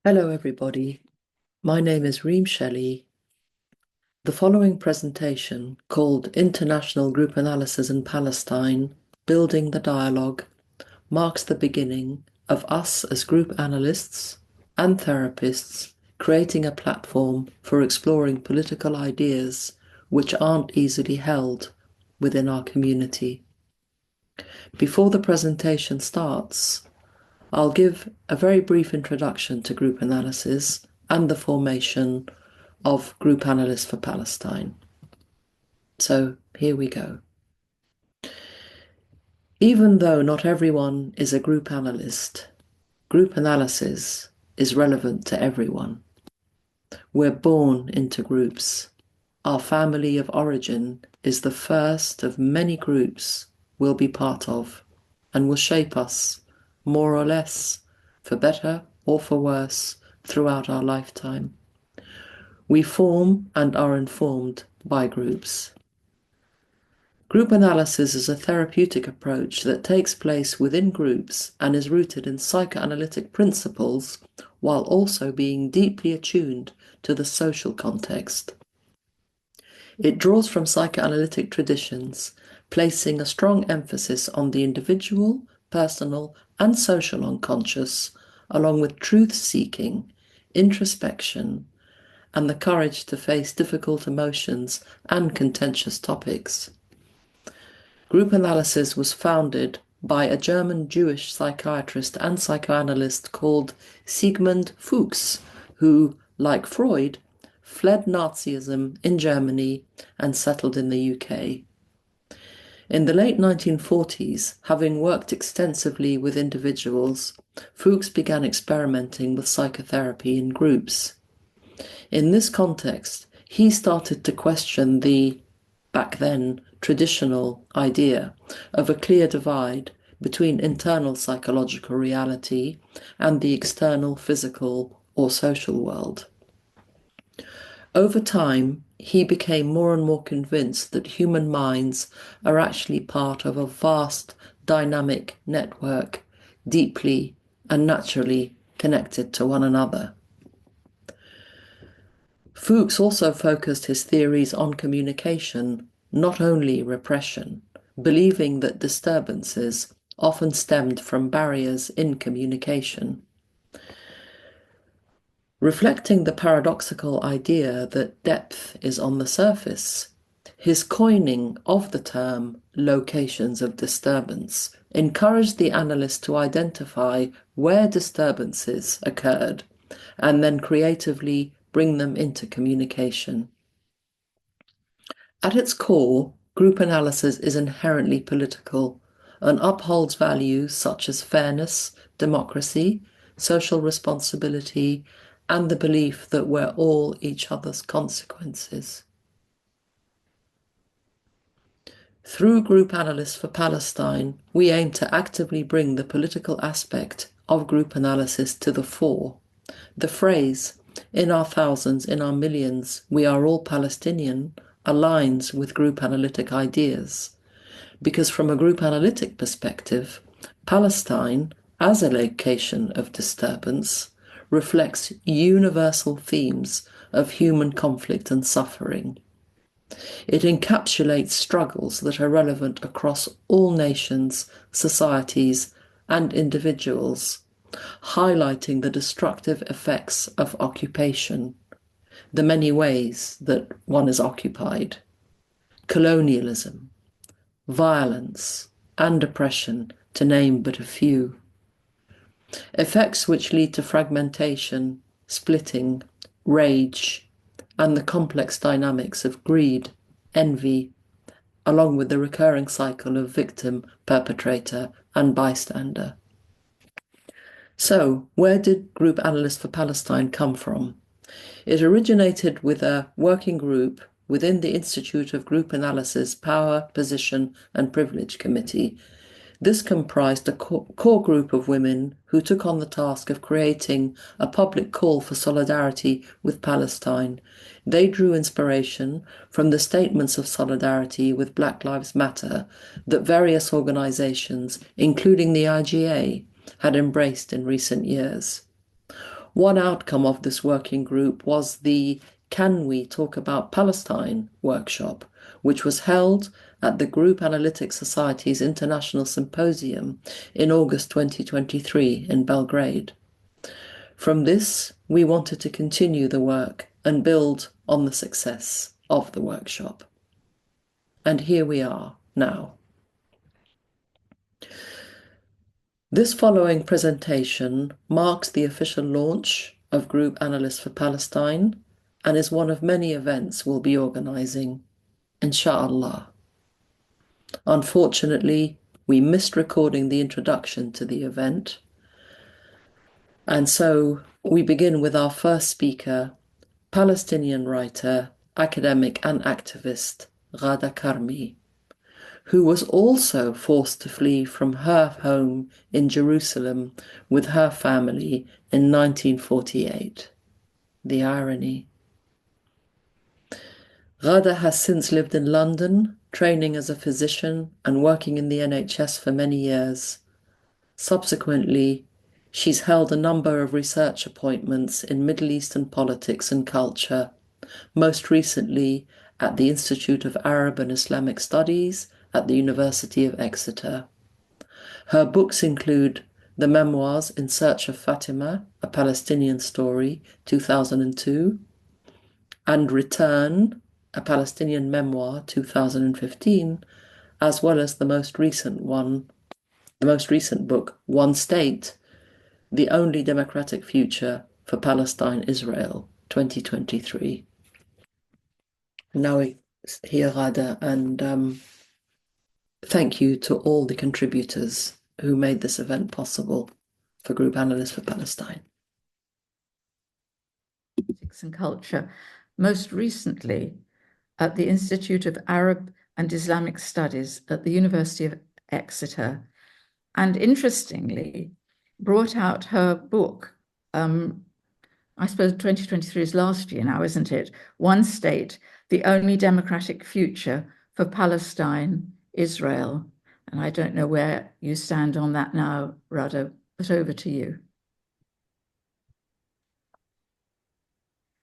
Hello everybody, my name is Reem Shelley. The following presentation, called International Group Analysis in Palestine, Building the Dialogue, marks the beginning of us as group analysts and therapists creating a platform for exploring political ideas which aren't easily held within our community. Before the presentation starts, I'll give a very brief introduction to group analysis and the formation of Group Analysts for Palestine. So here we go. Even though not everyone is a group analyst, group analysis is relevant to everyone. We're born into groups. Our family of origin is the first of many groups we'll be part of and will shape us, more or less, for better or for worse, throughout our lifetime. We form and are informed by groups. Group analysis is a therapeutic approach that takes place within groups and is rooted in psychoanalytic principles while also being deeply attuned to the social context. It draws from psychoanalytic traditions, placing a strong emphasis on the individual, personal, and social unconscious, along with truth-seeking, introspection, and the courage to face difficult emotions and contentious topics. Group analysis was founded by a German Jewish psychiatrist and psychoanalyst called Sigmund Fuchs, who, like Freud, fled Nazism in Germany and settled in the UK. In the late 1940s, having worked extensively with individuals, Fuchs began experimenting with psychotherapy in groups. In this context, he started to question the, back then, traditional idea of a clear divide between internal psychological reality and the external physical or social world. Over time, he became more and more convinced that human minds are actually part of a vast dynamic network, deeply and naturally connected to one another. Fuchs also focused his theories on communication, not only repression, believing that disturbances often stemmed from barriers in communication. Reflecting the paradoxical idea that depth is on the surface, his coining of the term locations of disturbance encouraged the analyst to identify where disturbances occurred and then creatively bring them into communication. At its core, group analysis is inherently political and upholds values such as fairness, democracy, social responsibility, and the belief that we're all each other's consequences. Through Group Analysts for Palestine, we aim to actively bring the political aspect of group analysis to the fore. The phrase, "in our thousands, in our millions, we are all Palestinian," aligns with group analytic ideas, because from a group analytic perspective, Palestine, as a location of disturbance, reflects universal themes of human conflict and suffering. It encapsulates struggles that are relevant across all nations, societies, and individuals, highlighting the destructive effects of occupation, the many ways that one is occupied, colonialism, violence, and oppression, to name but a few. Effects which lead to fragmentation, splitting, rage, and the complex dynamics of greed, envy, along with the recurring cycle of victim, perpetrator, and bystander. So, where did Group Analysts for Palestine come from? It originated with a working group within the Institute of Group Analysis Power, Position and Privilege Committee. This comprised a core group of women who took on the task of creating a public call for solidarity with Palestine. They drew inspiration from the statements of solidarity with Black Lives Matter that various organizations, including the IGA, had embraced in recent years. One outcome of this working group was the Can We Talk About Palestine workshop, which was held at the Group Analytic Society's International Symposium in August 2023 in Belgrade. From this, we wanted to continue the work and build on the success of the workshop. And here we are now. This following presentation marks the official launch of Group Analysts for Palestine and is one of many events we'll be organising, inshallah. Unfortunately, we missed recording the introduction to the event, and so we begin with our first speaker, Palestinian writer, academic and activist Ghada Karmi, who was also forced to flee from her home in Jerusalem with her family in 1948. The irony. Ghada has since lived in London, training as a physician and working in the NHS for many years. Subsequently, she's held a number of research appointments in Middle Eastern politics and culture, most recently at the Institute of Arab and Islamic Studies at the University of Exeter. Her books include the memoirs In Search of Fatima, A Palestinian Story, 2002, and Return, A Palestinian Memoir, 2015, as well as the most recent book, One State, The Only Democratic Future for Palestine, Israel, 2023. Now we hear Ghada, and thank you to all the contributors who made this event possible for Group Analysts for Palestine. And culture, most recently at the Institute of Arab and Islamic Studies at the University of Exeter, and interestingly, brought out her book, I suppose 2023 is last year now, isn't it? One State, The Only Democratic Future for Palestine, Israel. And I don't know where you stand on that now, Ghada, but over to you.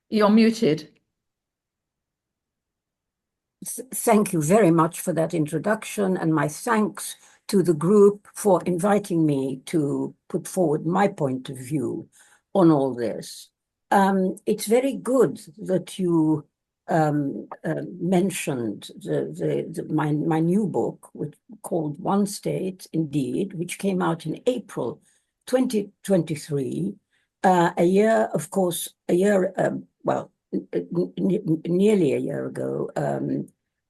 You're muted. Thank you very much for that introduction, and my thanks to the group for inviting me to put forward my point of view on all this. It's very good that you mentioned my new book, called One State, indeed, which came out in April 2023, nearly a year ago.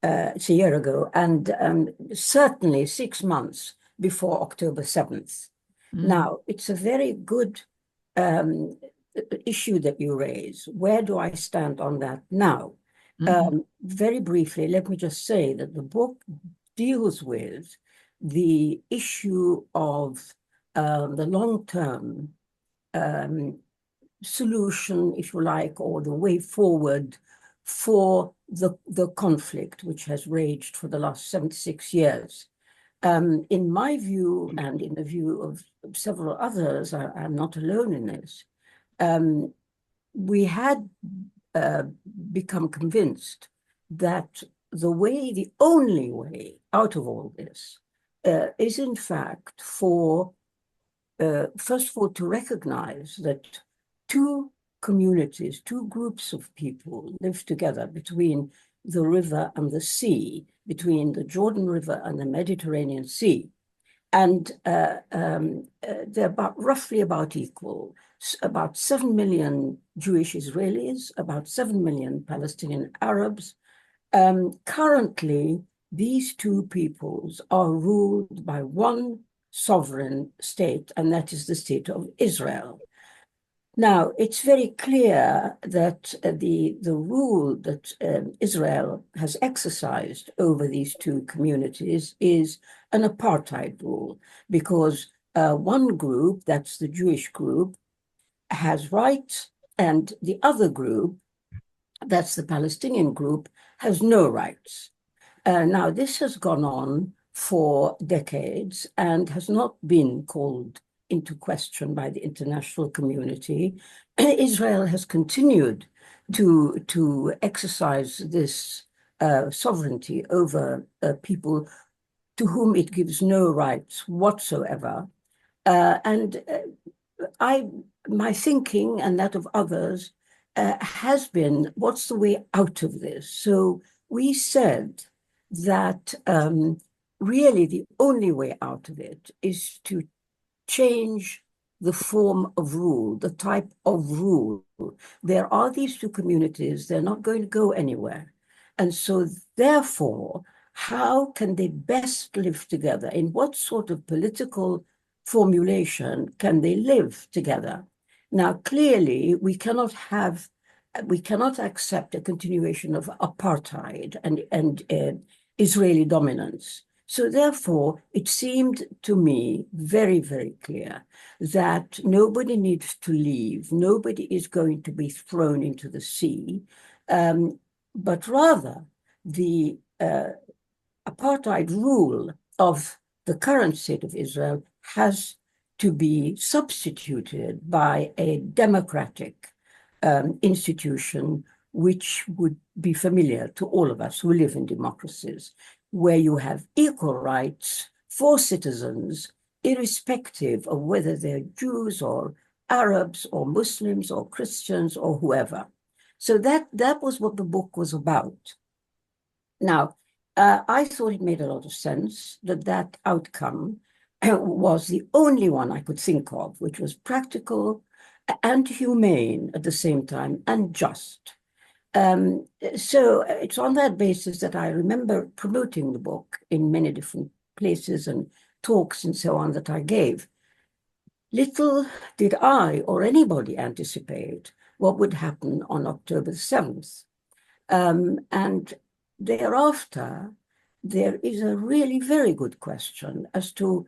It's a year ago, and certainly 6 months before October 7th. Now, it's a very good issue that you raise. Where do I stand on that now? Very briefly, let me just say that the book deals with the issue of the long-term solution, if you like, or the way forward for the conflict which has raged for the last 76 years. In my view, and in the view of several others, I'm not alone in this, we had become convinced that the only way out of all this is in fact for, first of all, to recognize that two communities, two groups of people live together between the river and the sea, between the Jordan River and the Mediterranean Sea. And they're roughly about equal. About 7 million Jewish Israelis, about 7 million Palestinian Arabs. Currently, these two peoples are ruled by one sovereign state, and that is the state of Israel. Now, it's very clear that the rule that Israel has exercised over these two communities is an apartheid rule, because one group, that's the Jewish group, has rights, and the other group, that's the Palestinian group, has no rights. Now, this has gone on for decades and has not been called into question by the international community, Israel has continued to exercise this sovereignty over people to whom it gives no rights whatsoever. My thinking and that of others has been, what's the way out of this? So we said that really the only way out of it is to change the form of rule, the type of rule. There are these two communities, they're not going to go anywhere. And so therefore, how can they best live together? In what sort of political formulation can they live together? Now, clearly, we cannot accept a continuation of apartheid and Israeli dominance. So therefore, it seemed to me very, very clear that nobody needs to leave. Nobody is going to be thrown into the sea, but rather the apartheid rule of the current state of Israel has to be substituted by a democratic institution which would be familiar to all of us who live in democracies, where you have equal rights for citizens, irrespective of whether they're Jews or Arabs or Muslims or Christians or whoever. So that was what the book was about. Now, I thought it made a lot of sense that outcome was the only one I could think of, which was practical and humane at the same time and just. So it's on that basis that I remember promoting the book in many different places and talks and so on that I gave. Little did I or anybody anticipate what would happen on October 7th. And thereafter, there is a really very good question as to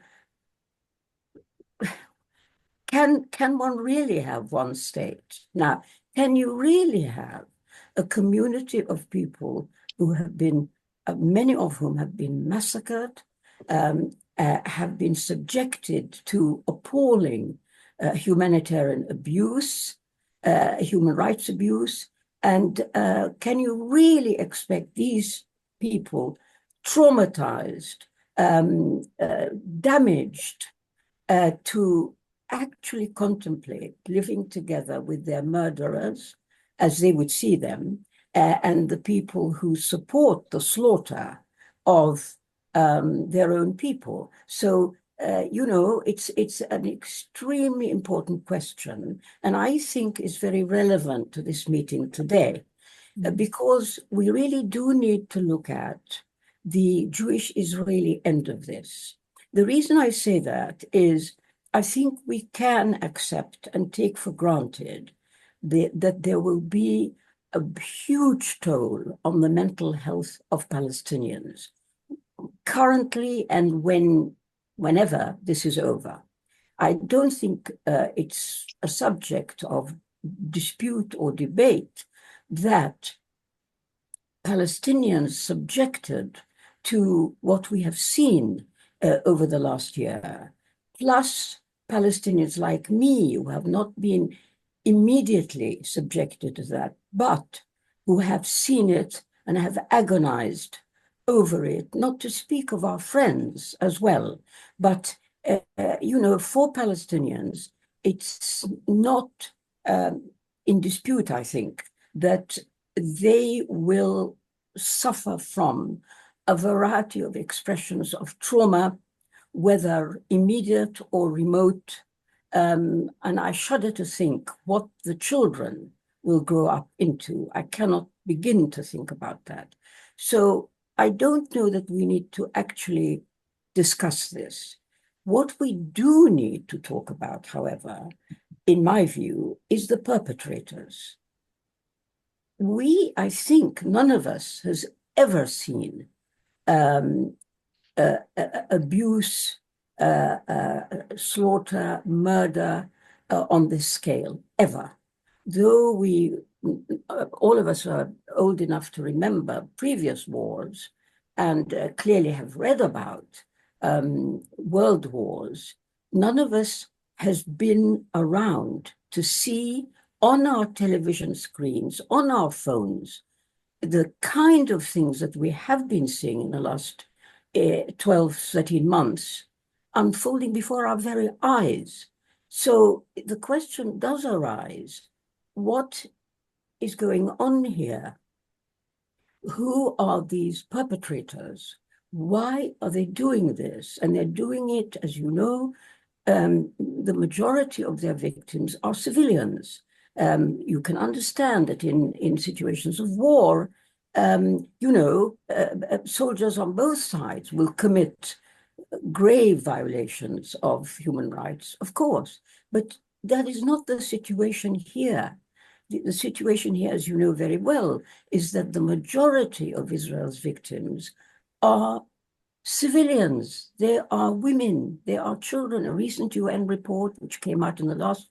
can one really have one state? Now, can you really have a community of people who have been, many of whom have been massacred, have been subjected to appalling humanitarian abuse, human rights abuse, and can you really expect these people traumatized, damaged, to actually contemplate living together with their murderers as they would see them, and the people who support the slaughter of their own people? So, it's an extremely important question, and I think is very relevant to this meeting today, because we really do need to look at the Jewish-Israeli end of this. The reason I say that is I think we can accept and take for granted that there will be a huge toll on the mental health of Palestinians currently and whenever this is over. I don't think it's a subject of dispute or debate that Palestinians subjected to what we have seen over the last year, plus Palestinians like me who have not been immediately subjected to that, but who have seen it and have agonized over it, not to speak of our friends as well. But, for Palestinians, it's not in dispute, I think, that they will suffer from a variety of expressions of trauma, whether immediate or remote. And I shudder to think what the children will grow up into. I cannot begin to think about that. So I don't know that we need to actually discuss this. What we do need to talk about, however, in my view, is the perpetrators. I think none of us has ever seen abuse, slaughter, murder on this scale, ever. Though all of us are old enough to remember previous wars and clearly have read about world wars, none of us has been around to see on our television screens, on our phones, the kind of things that we have been seeing in the last 12, 13 months unfolding before our very eyes. So the question does arise, what is going on here? Who are these perpetrators? Why are they doing this? And they're doing it, as you know, the majority of their victims are civilians. You can understand that in situations of war, soldiers on both sides will commit grave violations of human rights, of course, but that is not the situation here. The situation here, as you know very well, is that the majority of Israel's victims are civilians. They are women, they are children. A recent UN report, which came out in the last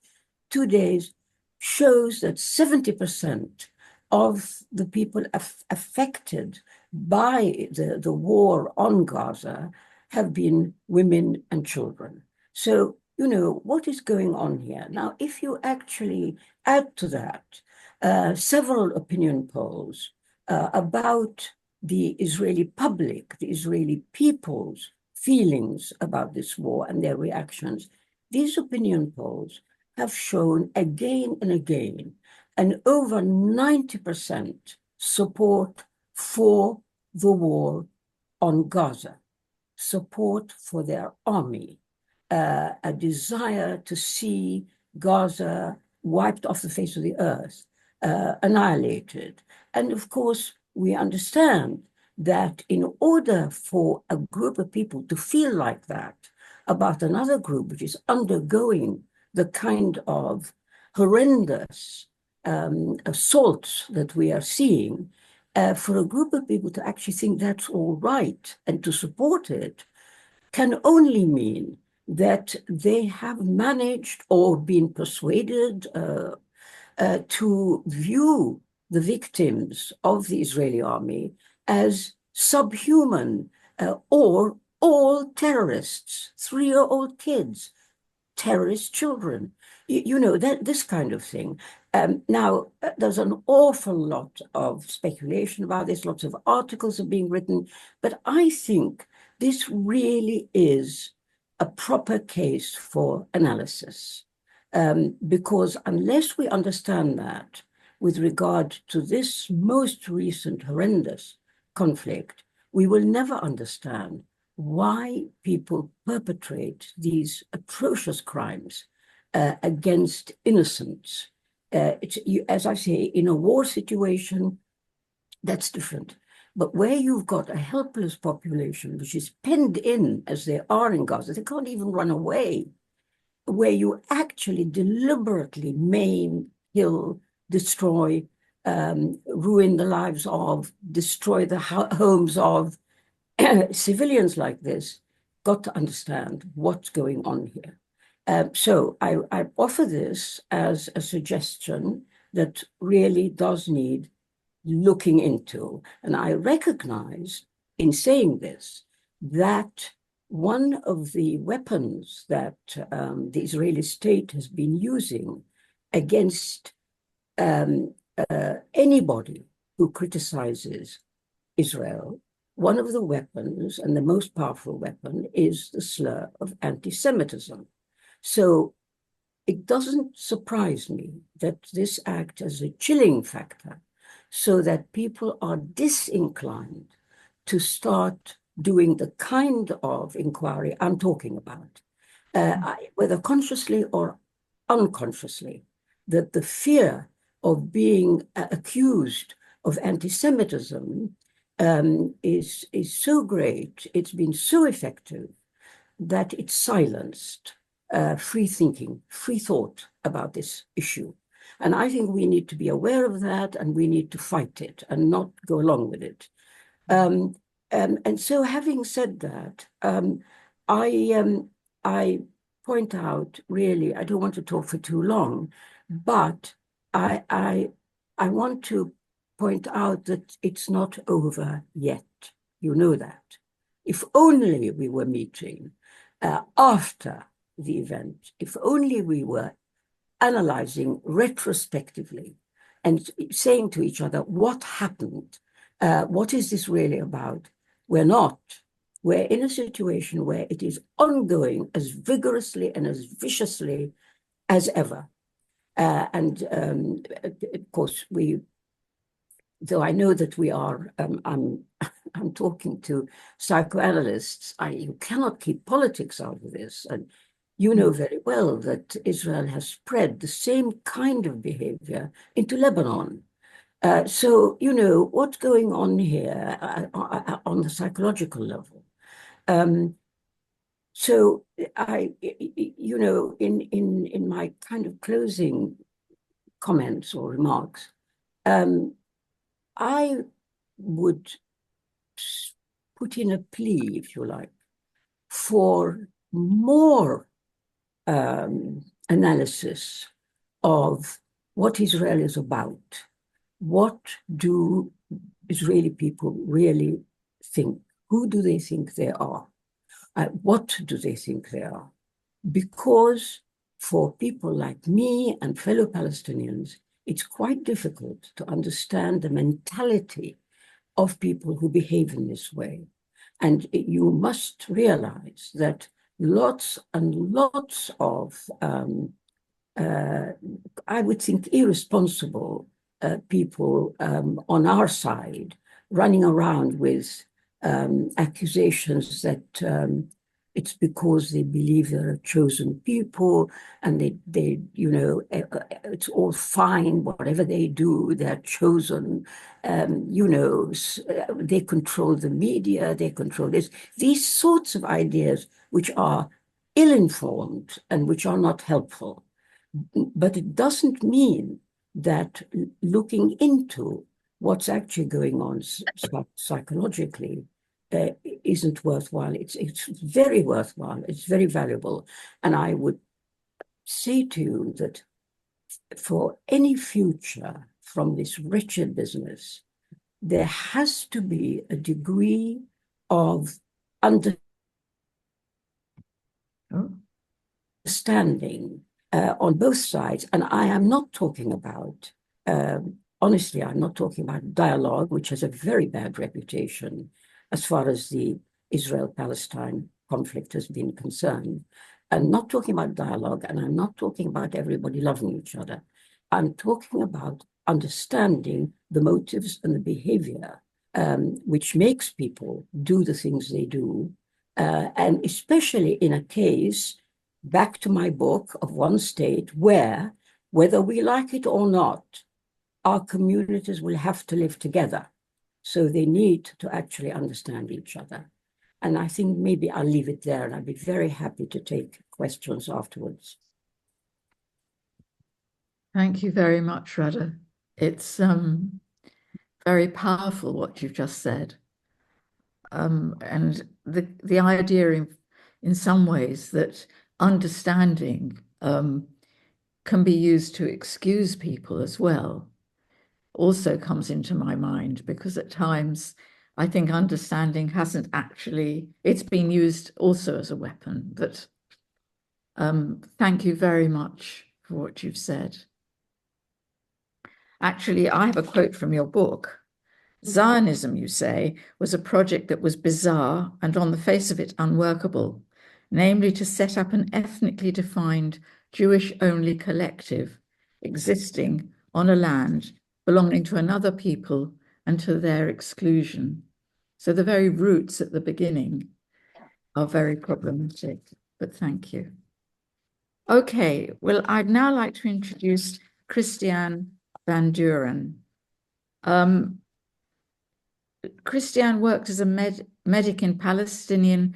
2 days, shows that 70% of the people affected by the war on Gaza have been women and children. So, what is going on here? Now, if you actually add to that several opinion polls about the Israeli public, the Israeli people's feelings about this war and their reactions, these opinion polls have shown again and again an over 90% support for the war on Gaza, support for their army, a desire to see Gaza wiped off the face of the earth, annihilated. And of course, we understand that in order for a group of people to feel like that about another group which is undergoing the kind of horrendous assaults that we are seeing, for a group of people to actually think that's all right and to support it can only mean that they have managed or been persuaded to view the victims of the Israeli army as subhuman or all terrorists, 3-year-old kids, terrorist children, this kind of thing. Now, there's an awful lot of speculation about this, lots of articles are being written, but I think this really is a proper case for analysis. Because unless we understand that with regard to this most recent horrendous conflict, we will never understand why people perpetrate these atrocious crimes against innocents. As I say, in a war situation, that's different. But where you've got a helpless population, which is penned in as they are in Gaza, they can't even run away, where you actually deliberately maim, kill, destroy, ruin the lives of, destroy the homes of civilians like this, got to understand what's going on here. So I offer this as a suggestion that really does need looking into. And I recognize in saying this that one of the weapons that the Israeli state has been using against anybody who criticizes Israel, one of the weapons, and the most powerful weapon, is the slur of anti-Semitism. So it doesn't surprise me that this acts as a chilling factor so that people are disinclined to start doing the kind of inquiry I'm talking about, whether consciously or unconsciously, that the fear of being accused of anti-Semitism is so great, it's been so effective that it's silenced free thinking, free thought about this issue. And I think we need to be aware of that, and we need to fight it and not go along with it. And so, having said that, I point out, really, I don't want to talk for too long, but I want to point out that it's not over yet. You know that. If only we were meeting after the event, if only we were analyzing retrospectively and saying to each other, what happened? What is this really about? We're not. We're in a situation where it is ongoing as vigorously and as viciously as ever. Of course, though I know that we are, I'm talking to psychoanalysts, you cannot keep politics out of this. And you know very well that Israel has spread the same kind of behavior into Lebanon. So, you know, what's going on here on the psychological level? So you know, in my kind of closing comments or remarks, I would put in a plea, if you like, for more analysis of what Israel is about. What do Israeli people really think? Who do they think they are? What do they think they are? Because for people like me and fellow Palestinians, it's quite difficult to understand the mentality of people who behave in this way. And you must realize that lots and lots of, I would think, irresponsible people on our side running around with accusations that it's because they believe they're a chosen people and they you know, it's all fine, whatever they do, they're chosen, you know, they control the media, they control this. These sorts of ideas which are ill-informed and which are not helpful. But it doesn't mean that looking into what's actually going on psychologically isn't worthwhile. It's very worthwhile. It's very valuable. And I would say to you that for any future from this wretched business, there has to be a degree of understanding on both sides. And I am not talking about, honestly, I'm not talking about dialogue, which has a very bad reputation as far as the Israel-Palestine conflict has been concerned. I'm not talking about dialogue, and I'm not talking about everybody loving each other. I'm talking about understanding the motives and the behavior which makes people do the things they do. And especially in a case, back to my book, of one state where, whether we like it or not, our communities will have to live together. So they need to actually understand each other. And I think maybe I'll leave it there, and I'd be very happy to take questions afterwards. Thank you very much, Ghada. It's very powerful what you've just said. And the idea in some ways that understanding can be used to excuse people as well also comes into my mind, because at times I think understanding hasn't actually, it's been used also as a weapon. But thank you very much for what you've said. Actually, I have a quote from your book. Zionism, you say, was a project that was bizarre and on the face of it unworkable, namely to set up an ethnically defined Jewish-only collective existing on a land belonging to another people and to their exclusion. So the very roots at the beginning are very problematic, but thank you. Okay, well, I'd now like to introduce Christiane van Duuren. Christiane worked as a medic in a Palestinian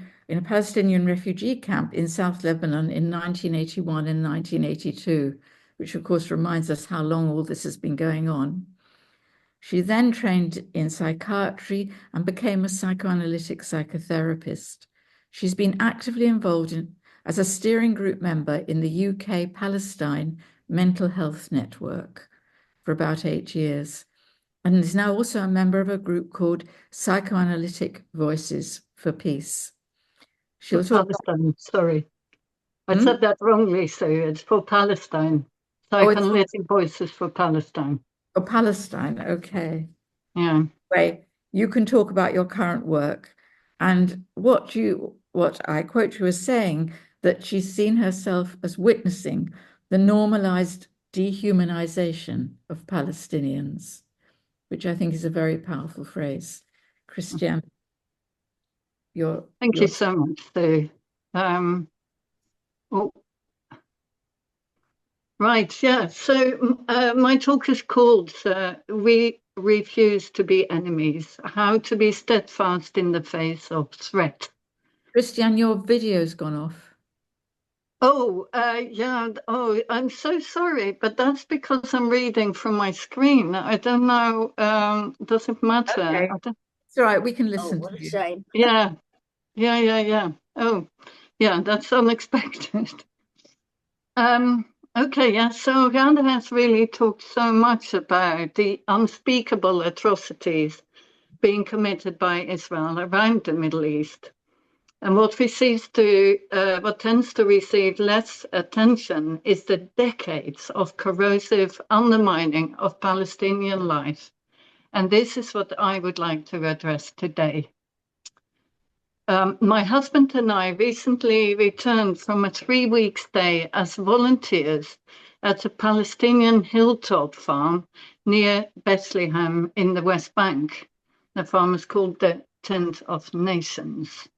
refugee camp in South Lebanon in 1981 and 1982, which of course reminds us how long all this has been going on. She then trained in psychiatry and became a psychoanalytic psychotherapist. She's been actively involved as a steering group member in the UK Palestine Mental Health Network for about 8 years, and is now also a member of a group called Psychoanalytic Voices for Peace. She'll talk Palestine, sorry. I said that wrongly, Sue. It's for Palestine. Psychoanalytic Voices for Palestine. For Palestine, okay. Yeah. Anyway, you can talk about your current work and what I quote you as saying, that she's seen herself as witnessing the normalized dehumanization of Palestinians, which I think is a very powerful phrase. Christiane, Thank you so much, Sue. Right, yeah. So my talk is called We Refuse to Be Enemies, How to Be Steadfast in the Face of Threat. Christiane, your video's gone off. Oh, yeah. Oh, I'm so sorry, but that's because I'm reading from my screen. I don't know. Does it matter? Okay. It's all right. We can listen what to a you. shame. Yeah. Oh, yeah, that's unexpected. Okay, yeah, so Ghada has really talked so much about the unspeakable atrocities being committed by Israel around the Middle East. And what tends to receive less attention is the decades of corrosive undermining of Palestinian life. And this is what I would like to address today. My husband and I recently returned from a 3-week stay as volunteers at a Palestinian hilltop farm near Bethlehem in the West Bank. The farm is called the Tent of Nations.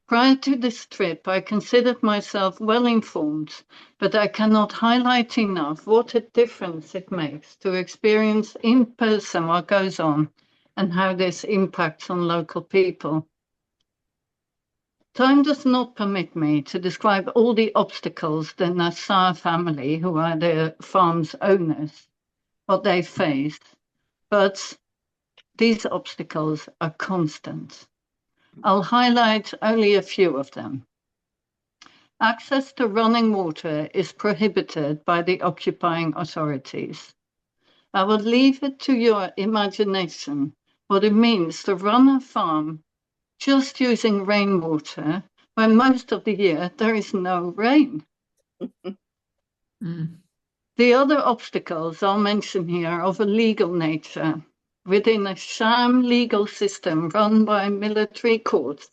Prior to this trip, I considered myself well informed, but I cannot highlight enough what a difference it makes to experience in person what goes on and how this impacts on local people. Time does not permit me to describe all the obstacles the Nassar family, who are the farm's owners, what they face, but these obstacles are constant. I'll highlight only a few of them. Access to running water is prohibited by the occupying authorities. I will leave it to your imagination what it means to run a farm just using rainwater when most of the year there is no rain. The other obstacles I'll mention here are of a legal nature. Within a sham legal system run by military courts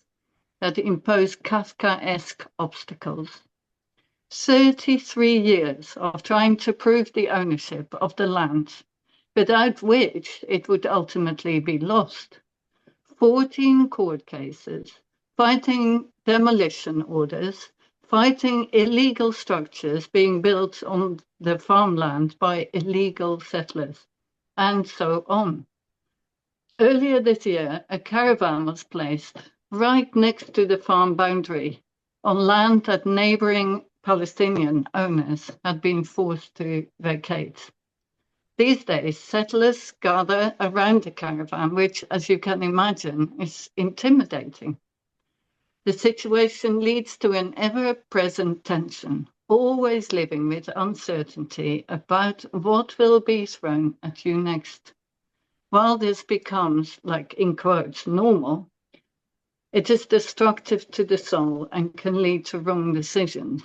that impose Kafkaesque obstacles. 33 years of trying to prove the ownership of the land, without which it would ultimately be lost. 14 court cases, fighting demolition orders, fighting illegal structures being built on the farmland by illegal settlers, and so on. Earlier this year, a caravan was placed right next to the farm boundary on land that neighboring Palestinian owners had been forced to vacate. These days, settlers gather around the caravan, which, as you can imagine, is intimidating. The situation leads to an ever-present tension, always living with uncertainty about what will be thrown at you next. While this becomes, like in quotes, normal, it is destructive to the soul and can lead to wrong decisions.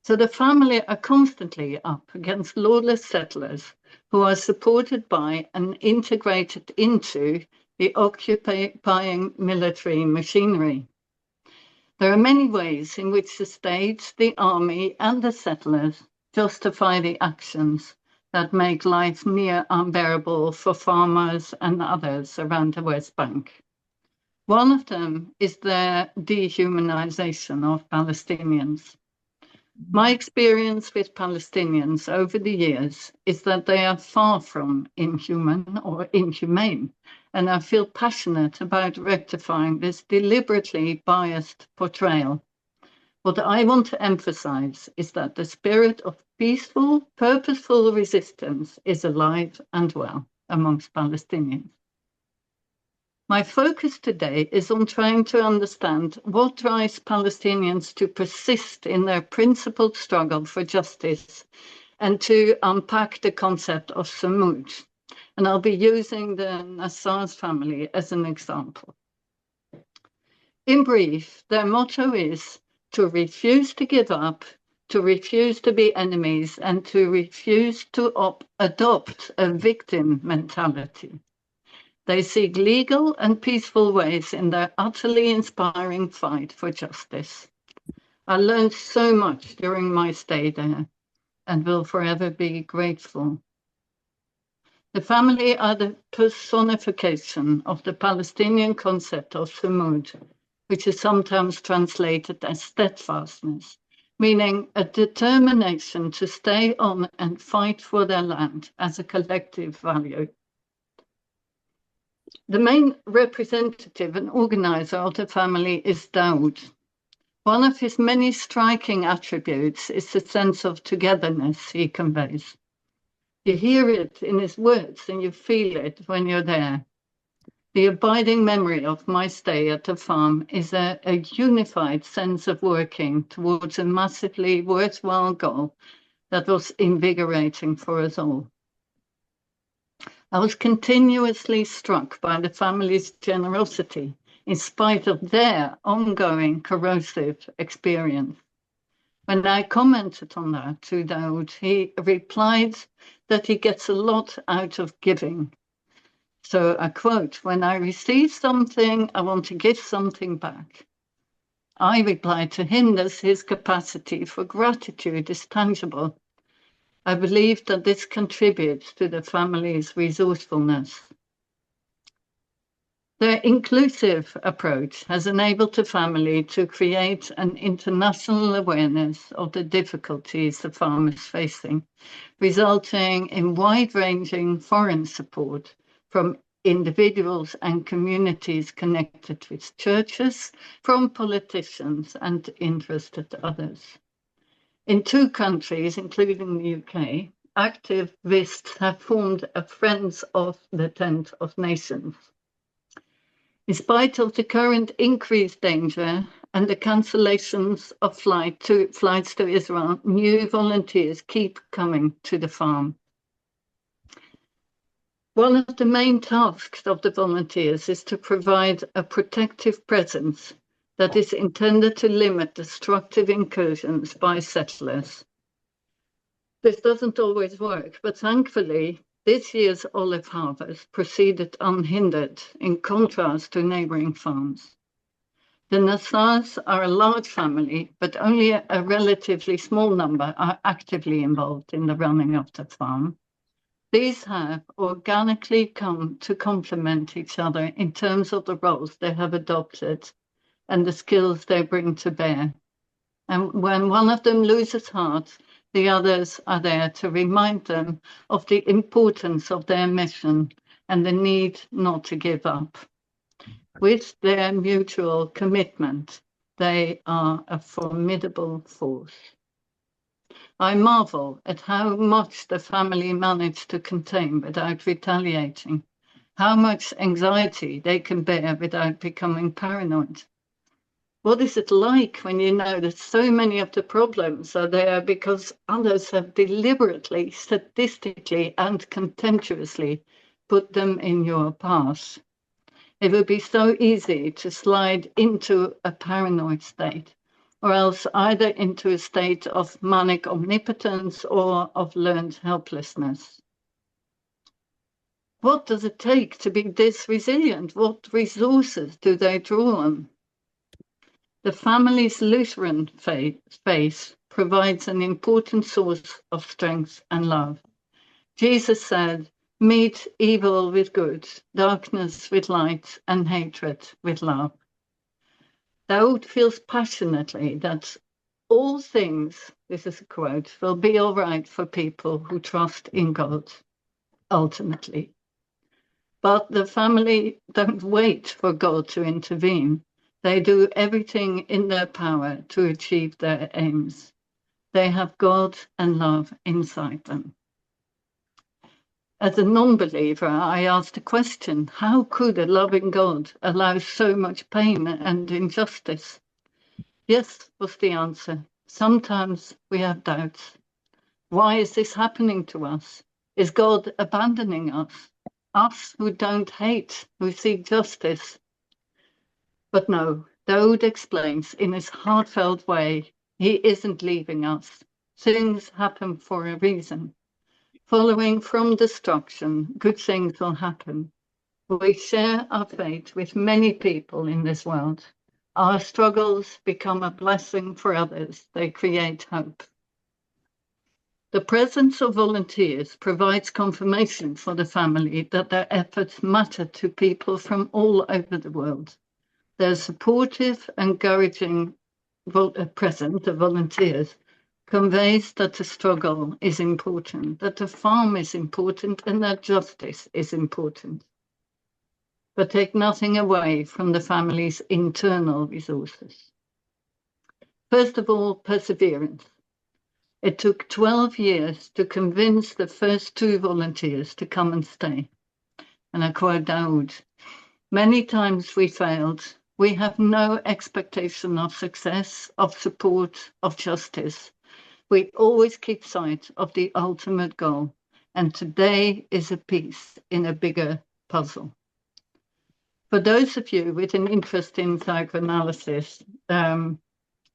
So the family are constantly up against lawless settlers who are supported by and integrated into the occupying military machinery. There are many ways in which the state, the army, and the settlers justify the actions that make life near unbearable for farmers and others around the West Bank. One of them is the dehumanization of Palestinians. My experience with Palestinians over the years is that they are far from inhuman or inhumane, and I feel passionate about rectifying this deliberately biased portrayal. What I want to emphasize is that the spirit of peaceful, purposeful resistance is alive and well amongst Palestinians. My focus today is on trying to understand what drives Palestinians to persist in their principled struggle for justice and to unpack the concept of Samud. And I'll be using the Nassar's family as an example. In brief, their motto is to refuse to give up, to refuse to be enemies, and to refuse to adopt a victim mentality. They seek legal and peaceful ways in their utterly inspiring fight for justice. I learned so much during my stay there and will forever be grateful. The family are the personification of the Palestinian concept of sumud, which is sometimes translated as steadfastness, meaning a determination to stay on and fight for their land as a collective value. The main representative and organizer of the family is Daoud. One of his many striking attributes is the sense of togetherness he conveys. You hear it in his words and you feel it when you're there. The abiding memory of my stay at the farm is a unified sense of working towards a massively worthwhile goal that was invigorating for us all. I was continuously struck by the family's generosity in spite of their ongoing corrosive experience. When I commented on that to Daoud, he replied that he gets a lot out of giving. So I quote, "When I receive something, I want to give something back." I replied to him that his capacity for gratitude is tangible. I believe that this contributes to the family's resourcefulness. Their inclusive approach has enabled the family to create an international awareness of the difficulties the farm is facing, resulting in wide-ranging foreign support from individuals and communities connected with churches, from politicians and interested others. In 2 countries, including the UK, activists have formed a Friends of the Tent of Nations. In spite of the current increased danger and the cancellations of flights to Israel, new volunteers keep coming to the farm. One of the main tasks of the volunteers is to provide a protective presence that is intended to limit destructive incursions by settlers. This doesn't always work, but thankfully, this year's olive harvest proceeded unhindered, in contrast to neighboring farms. The Nassars are a large family, but only a relatively small number are actively involved in the running of the farm. These have organically come to complement each other in terms of the roles they have adopted and the skills they bring to bear. And when one of them loses heart, the others are there to remind them of the importance of their mission and the need not to give up. With their mutual commitment, they are a formidable force. I marvel at how much the family managed to contain without retaliating, how much anxiety they can bear without becoming paranoid. What is it like when you know that so many of the problems are there because others have deliberately, statistically, and contemptuously put them in your path? It would be so easy to slide into a paranoid state, or else either into a state of manic omnipotence or of learned helplessness. What does it take to be this resilient? What resources do they draw on? The family's Lutheran faith provides an important source of strength and love. Jesus said, "Meet evil with good, darkness with light, and hatred with love." Daoud feels passionately that all things, this is a quote, will be all right for people who trust in God, ultimately. But the family don't wait for God to intervene. They do everything in their power to achieve their aims. They have God and love inside them. As a non-believer, I asked the question, how could a loving God allow so much pain and injustice? Yes, was the answer. Sometimes we have doubts. Why is this happening to us? Is God abandoning us? Us who don't hate, who seek justice? But no, Daoud explains in his heartfelt way, he isn't leaving us. Things happen for a reason. Following from destruction, good things will happen. We share our fate with many people in this world. Our struggles become a blessing for others. They create hope. The presence of volunteers provides confirmation for the family that their efforts matter to people from all over the world. Their supportive, encouraging presence of volunteers conveys that the struggle is important, that the farm is important, and that justice is important. But take nothing away from the family's internal resources. First of all, perseverance. It took 12 years to convince the first 2 volunteers to come and stay. And I quote Daoud, "Many times we failed. We have no expectation of success, of support, of justice. We always keep sight of the ultimate goal. And today is a piece in a bigger puzzle." For those of you with an interest in psychoanalysis,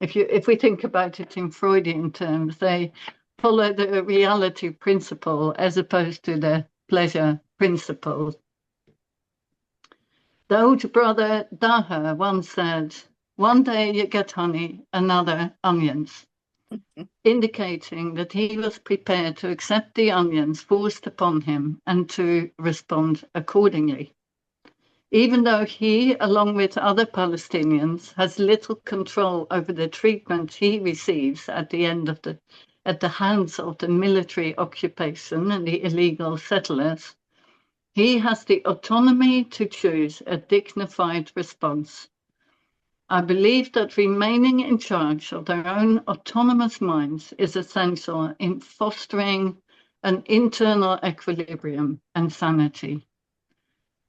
if we think about it in Freudian terms, they follow the reality principle as opposed to the pleasure principle. Daoud's brother Daha once said, "One day you get honey, another onions," indicating that he was prepared to accept the onions forced upon him and to respond accordingly. Even though he, along with other Palestinians, has little control over the treatment he receives at the hands of the military occupation and the illegal settlers, he has the autonomy to choose a dignified response. I believe that remaining in charge of their own autonomous minds is essential in fostering an internal equilibrium and sanity.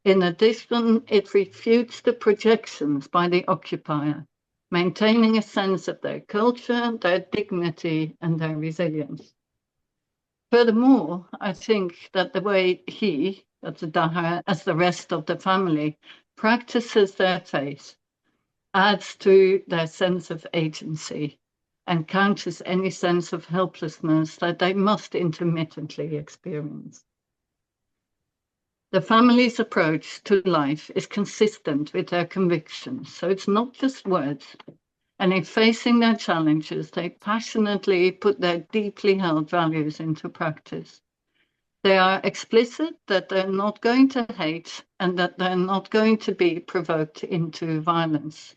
In addition, it refutes the projections by the occupier, maintaining a sense of their culture, their dignity, and their resilience. Furthermore, I think that the way he, that's Daha, as the rest of the family, practices their faith adds to their sense of agency and counters any sense of helplessness that they must intermittently experience. The family's approach to life is consistent with their convictions, so it's not just words. And in facing their challenges, they passionately put their deeply held values into practice. They are explicit that they're not going to hate and that they're not going to be provoked into violence.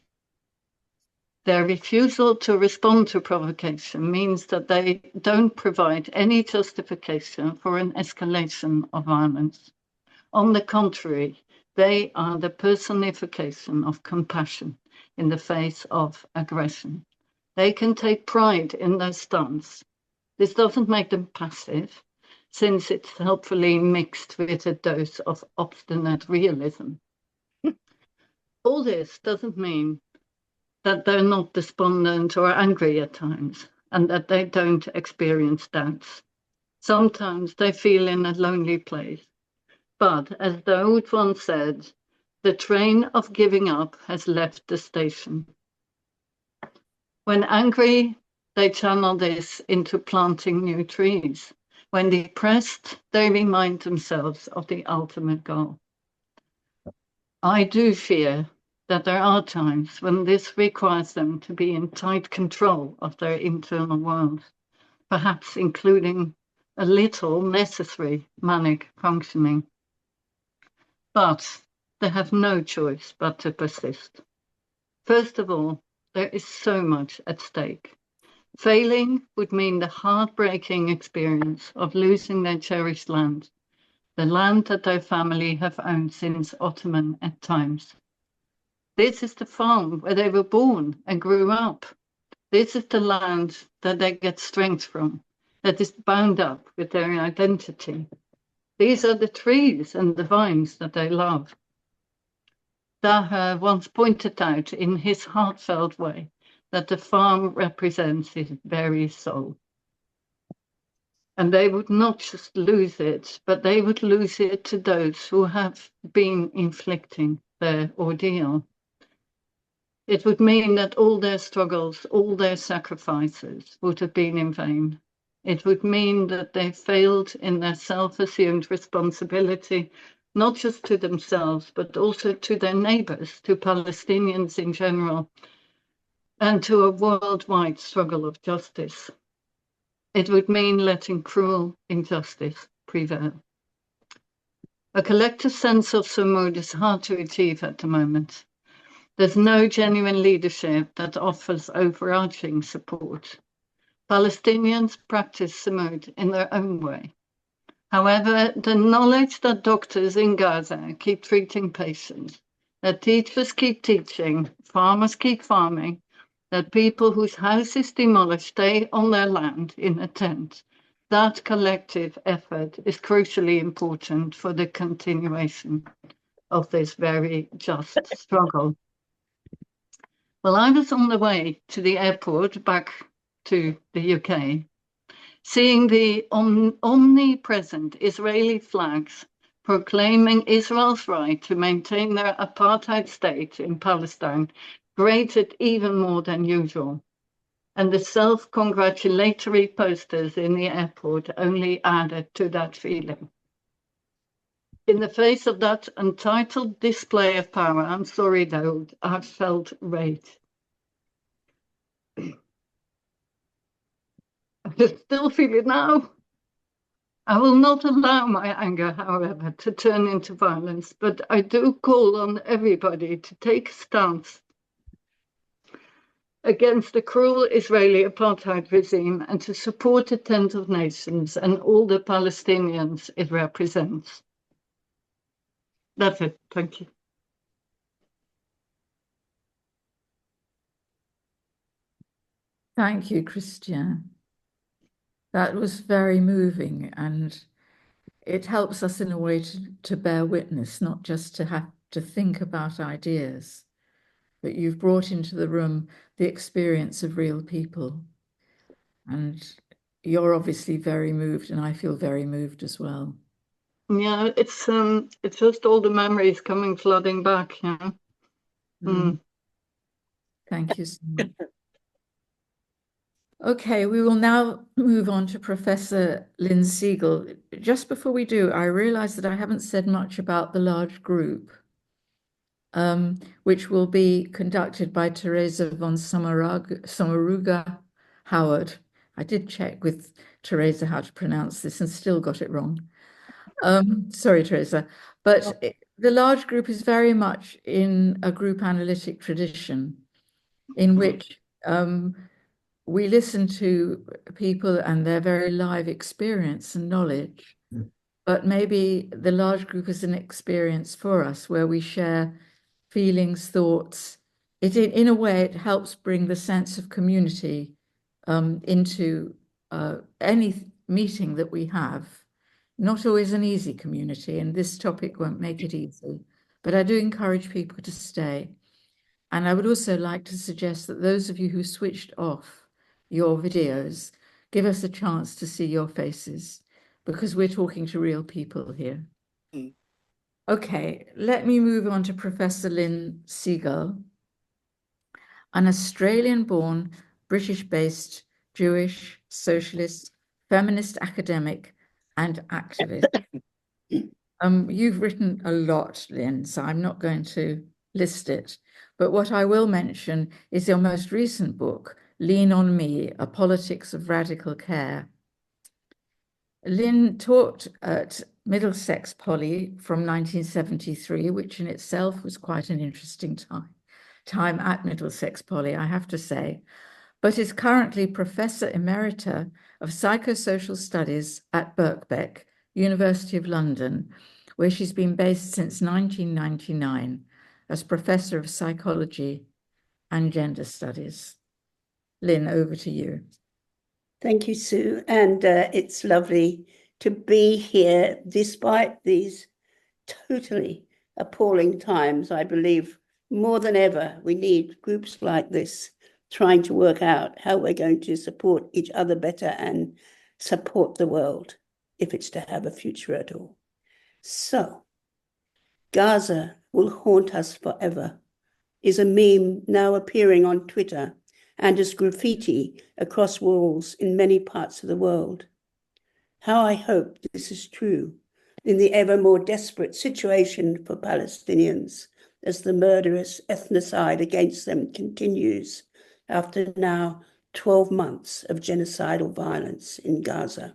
Their refusal to respond to provocation means that they don't provide any justification for an escalation of violence. On the contrary, they are the personification of compassion in the face of aggression. They can take pride in their stance. This doesn't make them passive, since it's helpfully mixed with a dose of obstinate realism. All this doesn't mean that they're not despondent or angry at times, and that they don't experience doubts. Sometimes they feel in a lonely place. But, as Daoud once said, the train of giving up has left the station. When angry, they channel this into planting new trees. When depressed, they remind themselves of the ultimate goal. I do fear that there are times when this requires them to be in tight control of their internal world, perhaps including a little necessary manic functioning. But they have no choice but to persist. First of all, there is so much at stake. Failing would mean the heartbreaking experience of losing their cherished land, the land that their family have owned since Ottoman times. This is the farm where they were born and grew up. This is the land that they get strength from, that is bound up with their identity. These are the trees and the vines that they love. Daha once pointed out in his heartfelt way that the farm represents his very soul. And they would not just lose it, but they would lose it to those who have been inflicting their ordeal. It would mean that all their struggles, all their sacrifices would have been in vain. It would mean that they failed in their self-assumed responsibility, not just to themselves, but also to their neighbors, to Palestinians in general, and to a worldwide struggle of justice. It would mean letting cruel injustice prevail. A collective sense of Samud is hard to achieve at the moment. There's no genuine leadership that offers overarching support. Palestinians practice Samud in their own way. However, the knowledge that doctors in Gaza keep treating patients, that teachers keep teaching, farmers keep farming, that people whose house is demolished stay on their land in a tent, that collective effort is crucially important for the continuation of this very just struggle. Well, I was on the way to the airport back to the UK, seeing the omnipresent Israeli flags proclaiming Israel's right to maintain their apartheid state in Palestine grated even more than usual. And the self-congratulatory posters in the airport only added to that feeling. In the face of that untitled display of power, I'm sorry though, I felt rage. I still feel it now. I will not allow my anger, however, to turn into violence, but I do call on everybody to take a stance against the cruel Israeli apartheid regime and to support the Tent of Nations and all the Palestinians it represents. That's it. Thank you. Thank you, Christiane. That was very moving, and it helps us in a way to bear witness, not just to have to think about ideas, but you've brought into the room the experience of real people. And you're obviously very moved, and I feel very moved as well. Yeah, it's just all the memories coming flooding back. Yeah. Thank you so much. Okay, we will now move on to Professor Lynne Segal. Just before we do, I realize that I haven't said much about the large group, which will be conducted by Teresa von Sommaruga Howard. I did check with Teresa how to pronounce this and still got it wrong. Sorry, Teresa. But the large group is very much in a group analytic tradition in which we listen to people and their very live experience and knowledge, but maybe the large group is an experience for us where we share feelings, thoughts. In a way, it helps bring the sense of community into any meeting that we have. Not always an easy community, and this topic won't make it easy, but I do encourage people to stay. And I would also like to suggest that those of you who switched off your videos, give us a chance to see your faces, because we're talking to real people here. Okay, let me move on to Professor Lynne Segal, an Australian-born, British-based, Jewish, socialist, feminist academic, and activist. You've written a lot, Lynne, so I'm not going to list it, but what I will mention is your most recent book, Lean on Me, A Politics of Radical Care. Lynne taught at Middlesex Poly from 1973, which in itself was quite an interesting time at Middlesex Poly, I have to say, but is currently Professor Emerita of Psychosocial Studies at Birkbeck, University of London, where she's been based since 1999 as Professor of Psychology and Gender Studies. Lynne, over to you. Thank you, Sue. And it's lovely to be here despite these totally appalling times. I believe more than ever, we need groups like this trying to work out how we're going to support each other better and support the world if it's to have a future at all. So, Gaza will haunt us forever. is a meme now appearing on Twitter and as graffiti across walls in many parts of the world. How I hope this is true in the ever more desperate situation for Palestinians as the murderous ethnocide against them continues after now 12 months of genocidal violence in Gaza,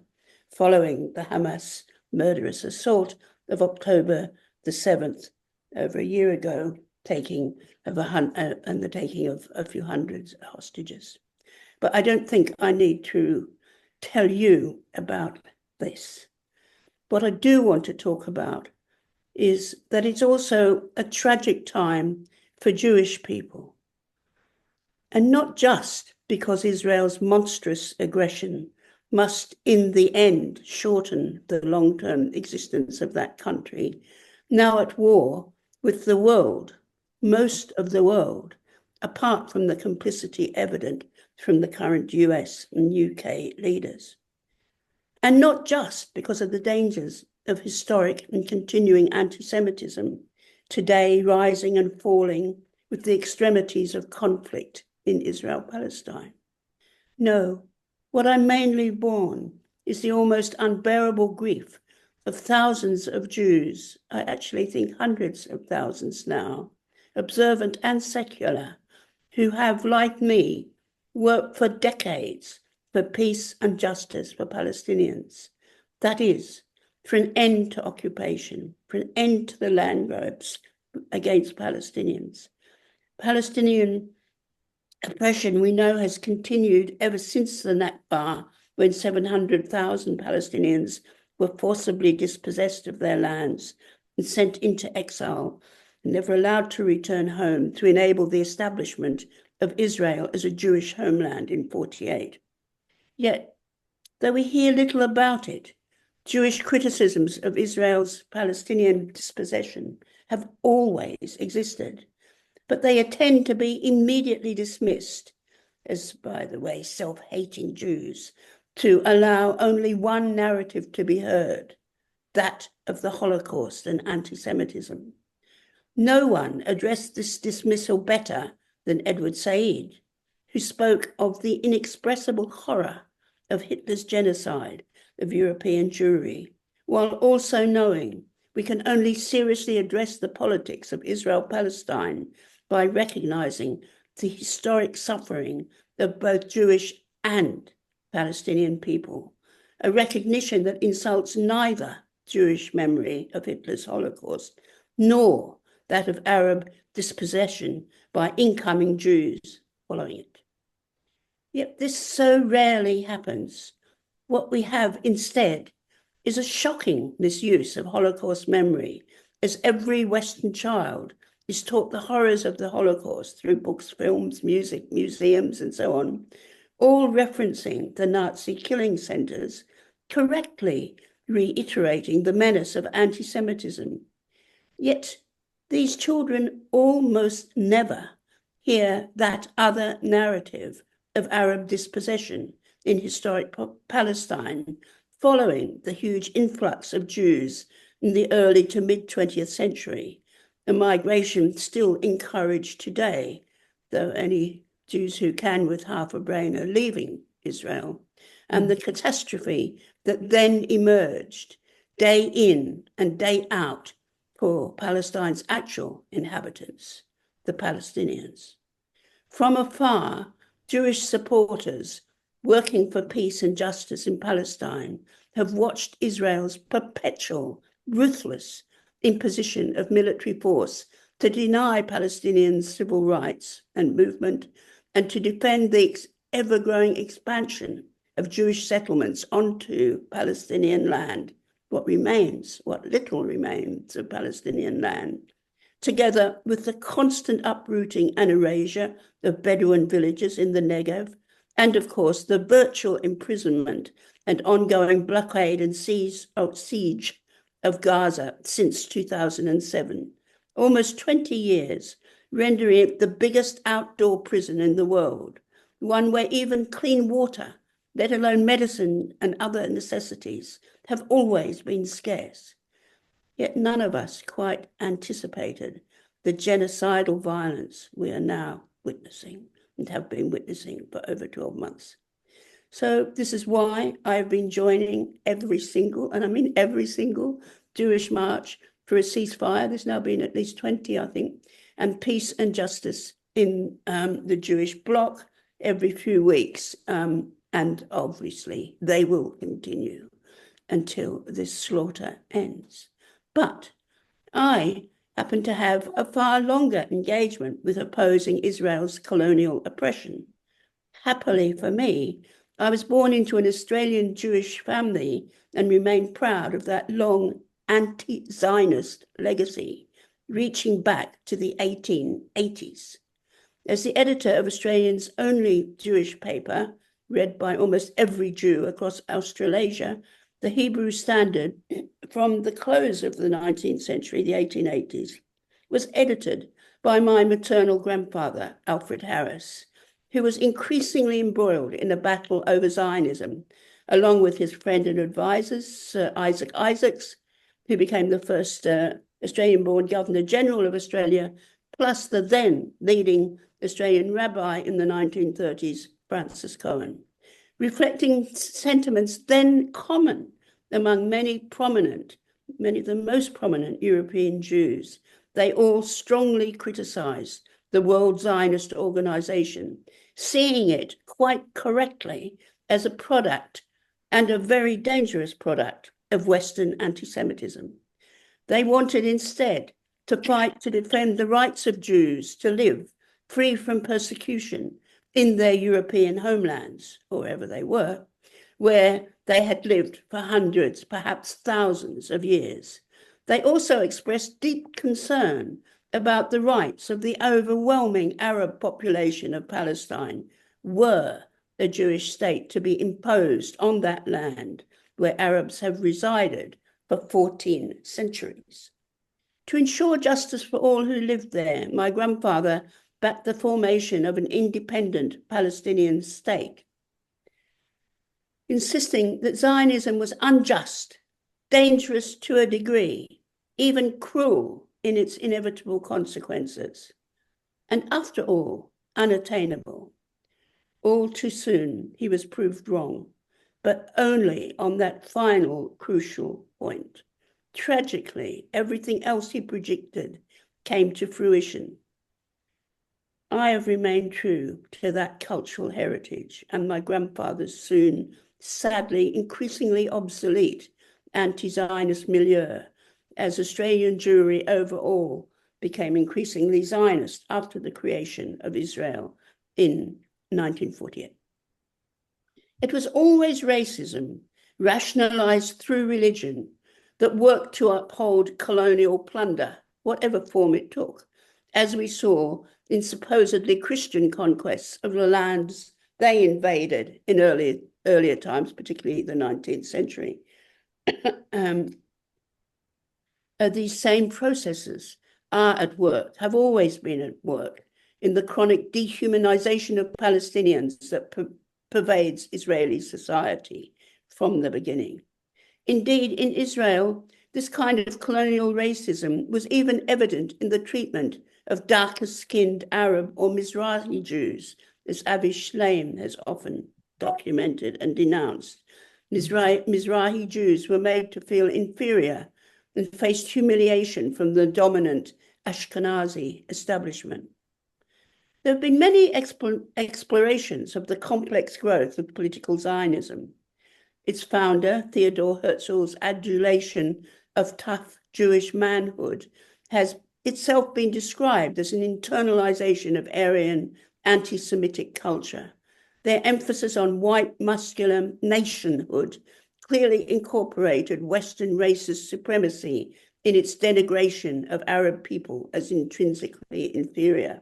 following the Hamas murderous assault of October the 7th, over a year ago, and the taking of a few hundred hostages. But I don't think I need to tell you about this. What I do want to talk about is that it's also a tragic time for Jewish people. And not just because Israel's monstrous aggression must, in the end, shorten the long-term existence of that country, now at war with the world, most of the world, apart from the complicity evident from the current US and UK leaders. And not just because of the dangers of historic and continuing anti-Semitism, today rising and falling with the extremities of conflict in Israel-Palestine. No, what I'm mainly born is the almost unbearable grief of thousands of Jews, I actually think hundreds of thousands now, observant and secular, who have, like me, worked for decades for peace and justice for Palestinians. That is, for an end to occupation, for an end to the land grabs against Palestinians. Palestinian oppression, we know, has continued ever since the Nakba, when 700,000 Palestinians were forcibly dispossessed of their lands and sent into exile, and never allowed to return home to enable the establishment of Israel as a Jewish homeland in 1948. Yet, though we hear little about it, Jewish criticisms of Israel's Palestinian dispossession have always existed, but they tend to be immediately dismissed as, by the way, self-hating Jews, to allow only one narrative to be heard, that of the Holocaust and anti-Semitism. No one addressed this dismissal better than Edward Said, who spoke of the inexpressible horror of Hitler's genocide of European Jewry, while also knowing we can only seriously address the politics of Israel-Palestine by recognizing the historic suffering of both Jewish and Palestinian people, a recognition that insults neither Jewish memory of Hitler's Holocaust nor that of Arab dispossession by incoming Jews following it. Yet this so rarely happens. What we have instead is a shocking misuse of Holocaust memory, as every Western child is taught the horrors of the Holocaust through books, films, music, museums, and so on, all referencing the Nazi killing centers, correctly reiterating the menace of anti-Semitism. Yet these children almost never hear that other narrative of Arab dispossession in historic Palestine, following the huge influx of Jews in the early to mid-20th century, a migration still encouraged today, though any Jews who can with half a brain are leaving Israel, and the catastrophe that then emerged day in and day out for Palestine's actual inhabitants, the Palestinians. From afar, Jewish supporters working for peace and justice in Palestine have watched Israel's perpetual, ruthless imposition of military force to deny Palestinians civil rights and movement, and to defend the ever-growing expansion of Jewish settlements onto Palestinian land, what little remains of Palestinian land, together with the constant uprooting and erasure of Bedouin villages in the Negev, and of course the virtual imprisonment and ongoing blockade and siege of Gaza since 2007, almost 20 years, rendering it the biggest outdoor prison in the world, one where even clean water, let alone medicine and other necessities, have always been scarce. Yet none of us quite anticipated the genocidal violence we are now witnessing and have been witnessing for over 12 months. So this is why I have been joining every single, and I mean every single, Jewish march for a ceasefire. There's now been at least 20, I think, and peace and justice in the Jewish bloc every few weeks. And obviously they will continue until this slaughter ends. But I happen to have a far longer engagement with opposing Israel's colonial oppression. Happily for me, I was born into an Australian Jewish family and remain proud of that long anti-Zionist legacy, reaching back to the 1880s. As the editor of Australia's only Jewish paper, read by almost every Jew across Australasia, the Hebrew Standard, from the close of the 19th century, the 1880s, was edited by my maternal grandfather, Alfred Harris, who was increasingly embroiled in a battle over Zionism, along with his friend and advisors, Sir Isaac Isaacs, who became the first Australian-born Governor-General of Australia, plus the then leading Australian rabbi in the 1930s, Francis Cohen, reflecting sentiments then common among many of the most prominent European Jews. They all strongly criticized the World Zionist Organization, seeing it quite correctly as a product, and a very dangerous product, of Western anti-Semitism. They wanted instead to fight to defend the rights of Jews to live free from persecution in their European homelands, or wherever they were, where they had lived for hundreds, perhaps thousands of years. They also expressed deep concern about the rights of the overwhelming Arab population of Palestine, were a Jewish state to be imposed on that land where Arabs have resided for 14 centuries. To ensure justice for all who lived there, my grandfather backed the formation of an independent Palestinian state, insisting that Zionism was unjust, dangerous to a degree, even cruel in its inevitable consequences, and after all, unattainable. All too soon, he was proved wrong, but only on that final crucial point. Tragically, everything else he predicted came to fruition. I have remained true to that cultural heritage and my grandfather's soon, sadly, increasingly obsolete anti-Zionist milieu, as Australian Jewry overall became increasingly Zionist after the creation of Israel in 1948. It was always racism, rationalized through religion, that worked to uphold colonial plunder, whatever form it took, as we saw in supposedly Christian conquests of the lands they invaded in earlier times, particularly the 19th century. These same processes are at work, have always been at work, in the chronic dehumanization of Palestinians that pervades Israeli society from the beginning. Indeed, in Israel, this kind of colonial racism was even evident in the treatment of darker-skinned Arab or Mizrahi Jews, as Avi Shleim has often documented and denounced. Mizrahi Jews were made to feel inferior and faced humiliation from the dominant Ashkenazi establishment. There have been many explorations of the complex growth of political Zionism. Its founder, Theodor Herzl's adulation of tough Jewish manhood, has itself been described as an internalization of Aryan anti-Semitic culture. Their emphasis on white muscular nationhood clearly incorporated Western racist supremacy in its denigration of Arab people as intrinsically inferior.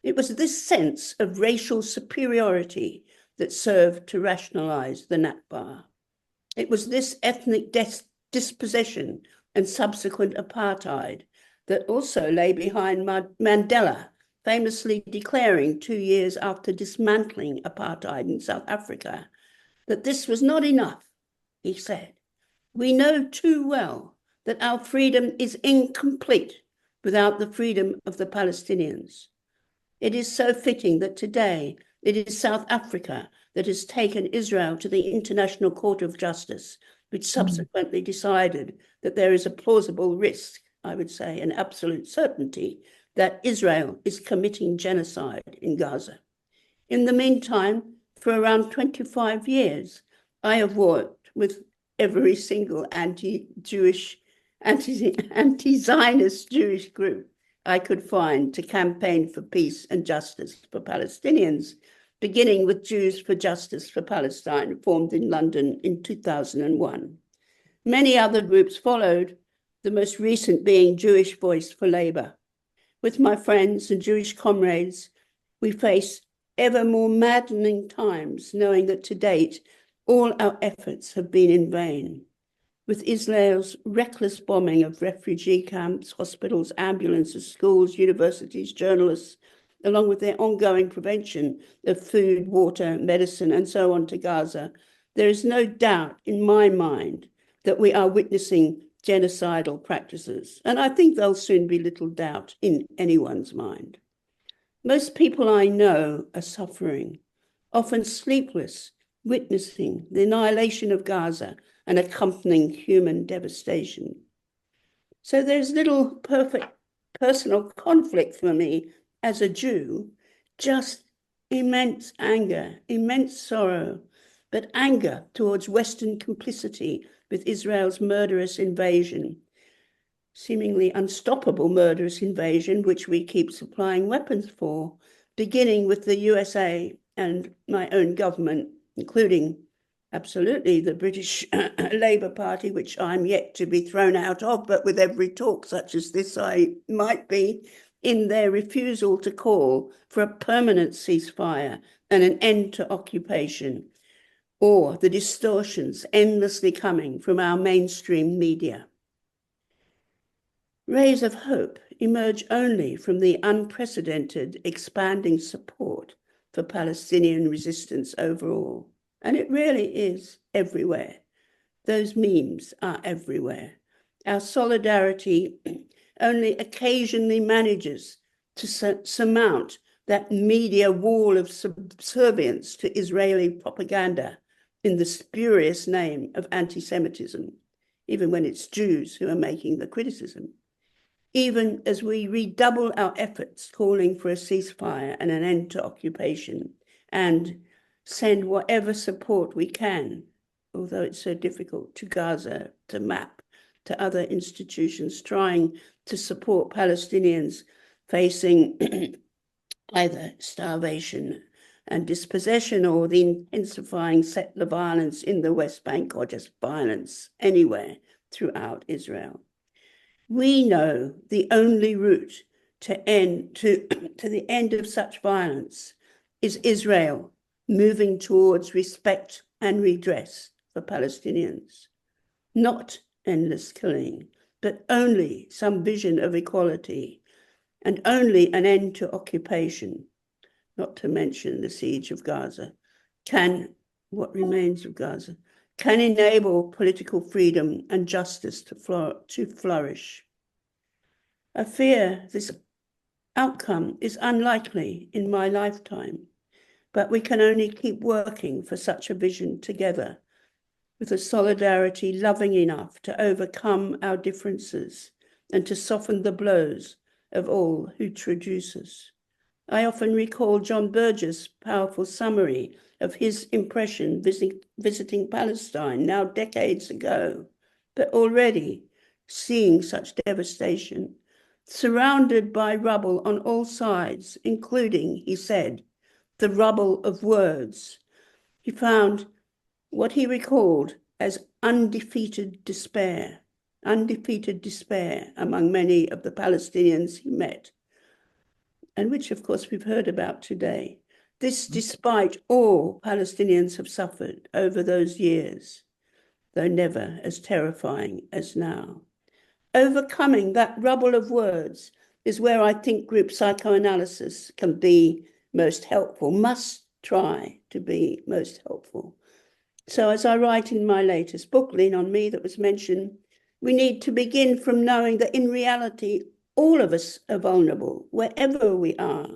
It was this sense of racial superiority that served to rationalize the Nakba. It was this ethnic dispossession and subsequent apartheid that also lay behind Mandela famously declaring 2 years after dismantling apartheid in South Africa that this was not enough. He said, "We know too well that our freedom is incomplete without the freedom of the Palestinians. It is so fitting that today it is South Africa that has taken Israel to the International Court of Justice, which subsequently decided that there is a plausible risk, I would say, an absolute certainty, that Israel is committing genocide in Gaza. In the meantime, for around 25 years, I have worked with every single anti-Jewish, anti-Zionist Jewish group I could find to campaign for peace and justice for Palestinians, beginning with Jews for Justice for Palestine, formed in London in 2001. Many other groups followed, the most recent being Jewish Voice for Labour. With my friends and Jewish comrades, we face ever more maddening times, knowing that to date, all our efforts have been in vain. With Israel's reckless bombing of refugee camps, hospitals, ambulances, schools, universities, journalists, along with their ongoing prevention of food, water, medicine, and so on to Gaza, there is no doubt in my mind that we are witnessing genocidal practices. And I think there'll soon be little doubt in anyone's mind. Most people I know are suffering, often sleepless, witnessing the annihilation of Gaza and accompanying human devastation. So there's little perfect personal conflict for me as a Jew, just immense anger, immense sorrow, but anger towards Western complicity with Israel's murderous invasion, seemingly unstoppable murderous invasion, which we keep supplying weapons for, beginning with the USA and my own government, including absolutely the British Labour Party, which I'm yet to be thrown out of, but with every talk such as this, I might be, in their refusal to call for a permanent ceasefire and an end to occupation, or the distortions endlessly coming from our mainstream media. Rays of hope emerge only from the unprecedented expanding support for Palestinian resistance overall. And it really is everywhere. Those memes are everywhere. Our solidarity only occasionally manages to surmount that media wall of subservience to Israeli propaganda in the spurious name of anti-Semitism, even when it's Jews who are making the criticism. Even as we redouble our efforts calling for a ceasefire and an end to occupation, and send whatever support we can, although it's so difficult, to Gaza, to MAP, to other institutions trying to support Palestinians facing either starvation and dispossession or the intensifying settler violence in the West Bank, or just violence anywhere throughout Israel. We know the only route to the end of such violence is Israel moving towards respect and redress for Palestinians. Not endless killing, but only some vision of equality, and only an end to occupation, not to mention the siege of Gaza, what remains of Gaza, can enable political freedom and justice to flourish. I fear this outcome is unlikely in my lifetime, but we can only keep working for such a vision together, with a solidarity loving enough to overcome our differences and to soften the blows of all who traduce us. I often recall John Burgess' powerful summary of his impression visiting Palestine now decades ago, but already seeing such devastation, surrounded by rubble on all sides, including, he said, the rubble of words. He found what he recalled as undefeated despair among many of the Palestinians he met, and which, of course, we've heard about today. This despite all Palestinians have suffered over those years, though never as terrifying as now. Overcoming that rubble of words is where I think group psychoanalysis can be most helpful, must try to be most helpful. So as I write in my latest book, Lean on Me, that was mentioned, we need to begin from knowing that in reality, all of us are vulnerable wherever we are,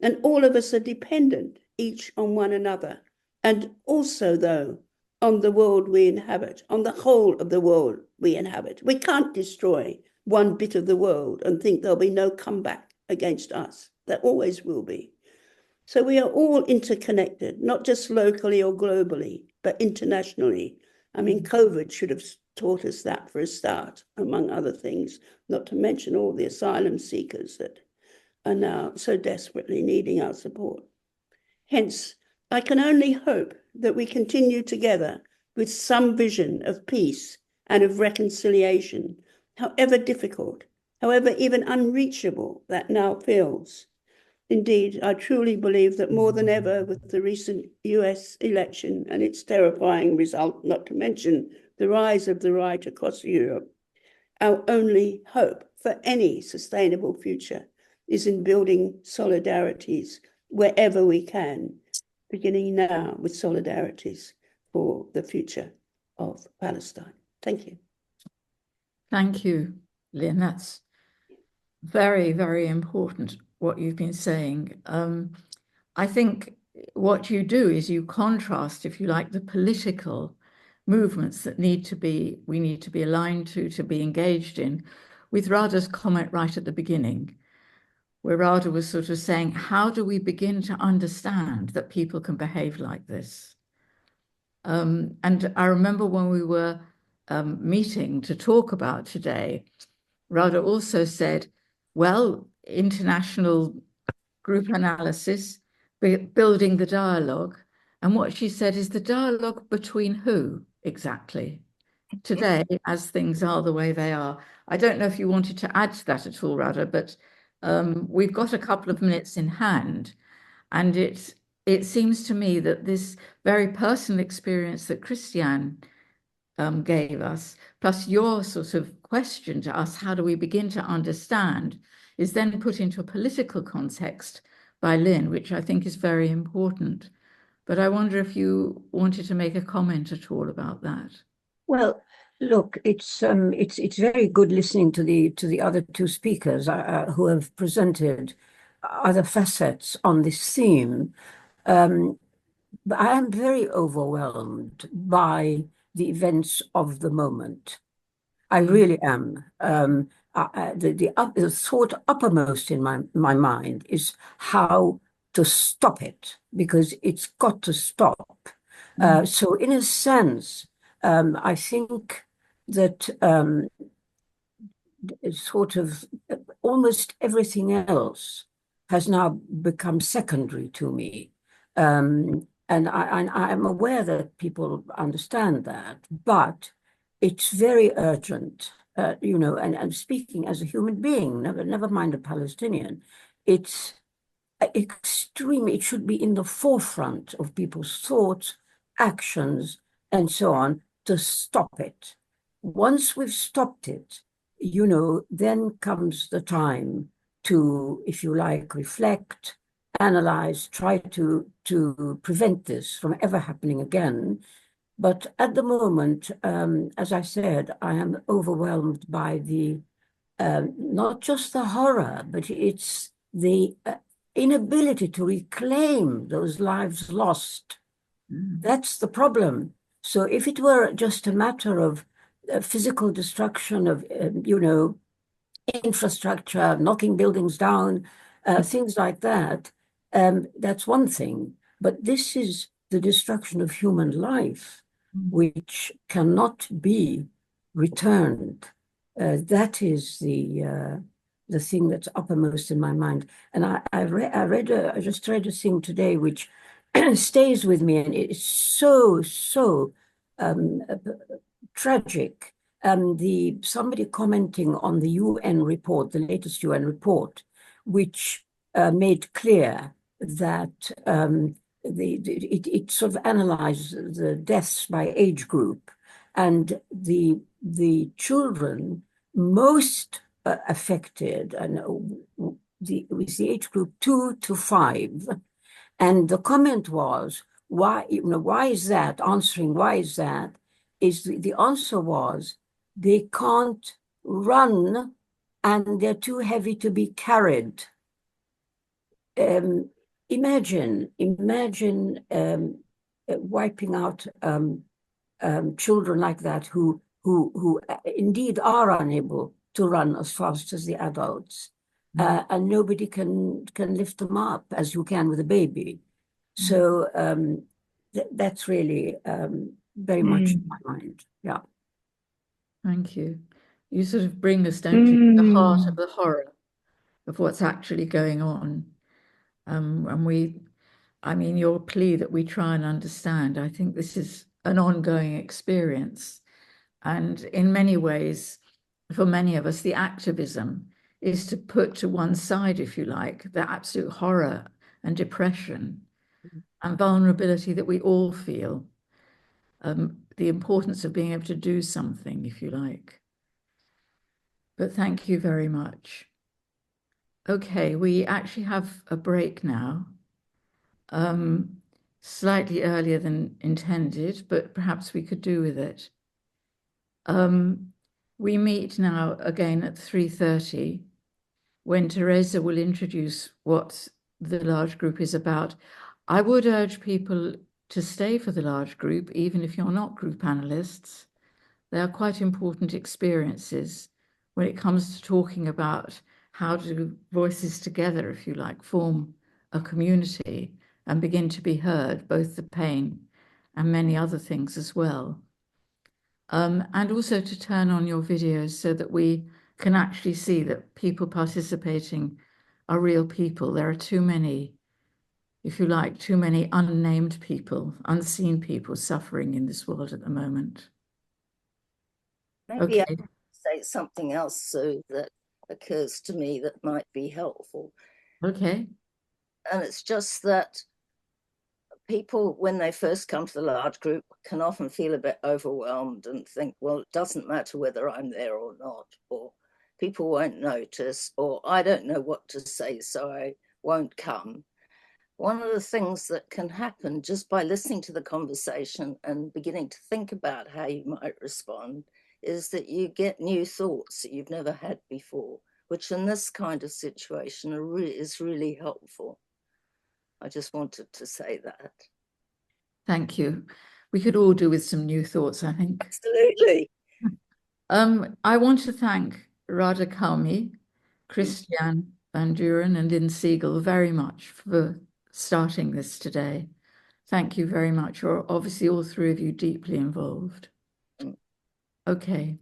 and all of us are dependent each on one another, and also, though, on the world we inhabit, on the whole of the world we inhabit. We can't destroy one bit of the world and think there'll be no comeback against us. There always will be. So we are all interconnected, not just locally or globally, but internationally. I mean, COVID should have taught us that for a start, among other things, not to mention all the asylum seekers that are now so desperately needing our support. Hence, I can only hope that we continue together with some vision of peace and of reconciliation, however difficult, however even unreachable that now feels. Indeed, I truly believe that more than ever, with the recent US election and its terrifying result, not to mention the rise of the right across Europe, our only hope for any sustainable future is in building solidarities wherever we can, beginning now with solidarities for the future of Palestine. Thank you. Thank you, Lynne. That's very, very important, what you've been saying. I think what you do is you contrast, if you like, the political movements that we need to be aligned to be engaged in, with Radha's comment right at the beginning, where Radha was sort of saying, how do we begin to understand that people can behave like this? And I remember when we were meeting to talk about today, Radha also said, well, international group analysis, building the dialogue. And what she said is the dialogue between who exactly? Today, as things are the way they are. I don't know if you wanted to add to that at all, Radha, but we've got a couple of minutes in hand. And it seems to me that this very personal experience that Christiane gave us, plus your sort of question to us, how do we begin to understand, is then put into a political context by Lynne, which I think is very important. But I wonder if you wanted to make a comment at all about that. Well, look, it's very good listening to the other two speakers who have presented other facets on this theme. But I am very overwhelmed by the events of the moment. I really am. The thought uppermost in my mind is how to stop it, because it's got to stop. So in a sense, I think that sort of almost everything else has now become secondary to me. And I am aware that people understand that, but it's very urgent, and speaking as a human being, never mind a Palestinian, it's extremely, it should be in the forefront of people's thoughts, actions, and so on, to stop it. Once we've stopped it, then comes the time to, if you like, reflect, analyze, try to prevent this from ever happening again. But at the moment, as I said, I am overwhelmed by the, not just the horror, but it's the inability to reclaim those lives lost. That's the problem. So if it were just a matter of physical destruction of, infrastructure, knocking buildings down, things like that, that's one thing. But this is the destruction of human life, which cannot be returned. That is the thing that's uppermost in my mind. And I just read a thing today which stays with me, and it's so tragic. Somebody commenting on the UN report, the latest UN report, which made clear that it sort of analyzed the deaths by age group, and the children most affected, and with the age group 2 to 5, and the comment was, why is that? Answering why is that, is the answer was, they can't run and they're too heavy to be carried. Imagine wiping out children like that who indeed are unable to run as fast as the adults, and nobody can lift them up as you can with a baby. So that's really very much in my mind. Yeah. Thank you. You sort of bring us, don't you, to the heart of the horror of what's actually going on. And I mean, your plea that we try and understand, I think this is an ongoing experience. And in many ways, for many of us, the activism is to put to one side, if you like, the absolute horror and depression and vulnerability that we all feel, the importance of being able to do something, if you like. But thank you very much. Okay, we actually have a break now, slightly earlier than intended, but perhaps we could do with it. We meet now again at 3:30, when Teresa will introduce what the large group is about. I would urge people to stay for the large group, even if you're not group analysts. They are quite important experiences when it comes to talking about how do voices together, if you like, form a community and begin to be heard, both the pain and many other things as well. And also to turn on your videos so that we can actually see that people participating are real people. There are too many, if you like, too many unnamed people, unseen people suffering in this world at the moment. Maybe Okay. I can say something else, Sue, that occurs to me that might be helpful. Okay. And it's just that people, when they first come to the large group, can often feel a bit overwhelmed and think, well, it doesn't matter whether I'm there or not, or people won't notice, or I don't know what to say, so I won't come. One of the things that can happen just by listening to the conversation and beginning to think about how you might respond is that you get new thoughts that you've never had before, which in this kind of situation is really helpful. I just wanted to say that. Thank you. We could all do with some new thoughts, I think. Absolutely. I want to thank Ghada, Karmi, Christiane and Duuren and Lynne Segal very much for starting this today. Thank you very much. You're obviously all three of you deeply involved. Okay.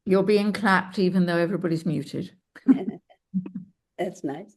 You're being clapped even though everybody's muted. That's nice.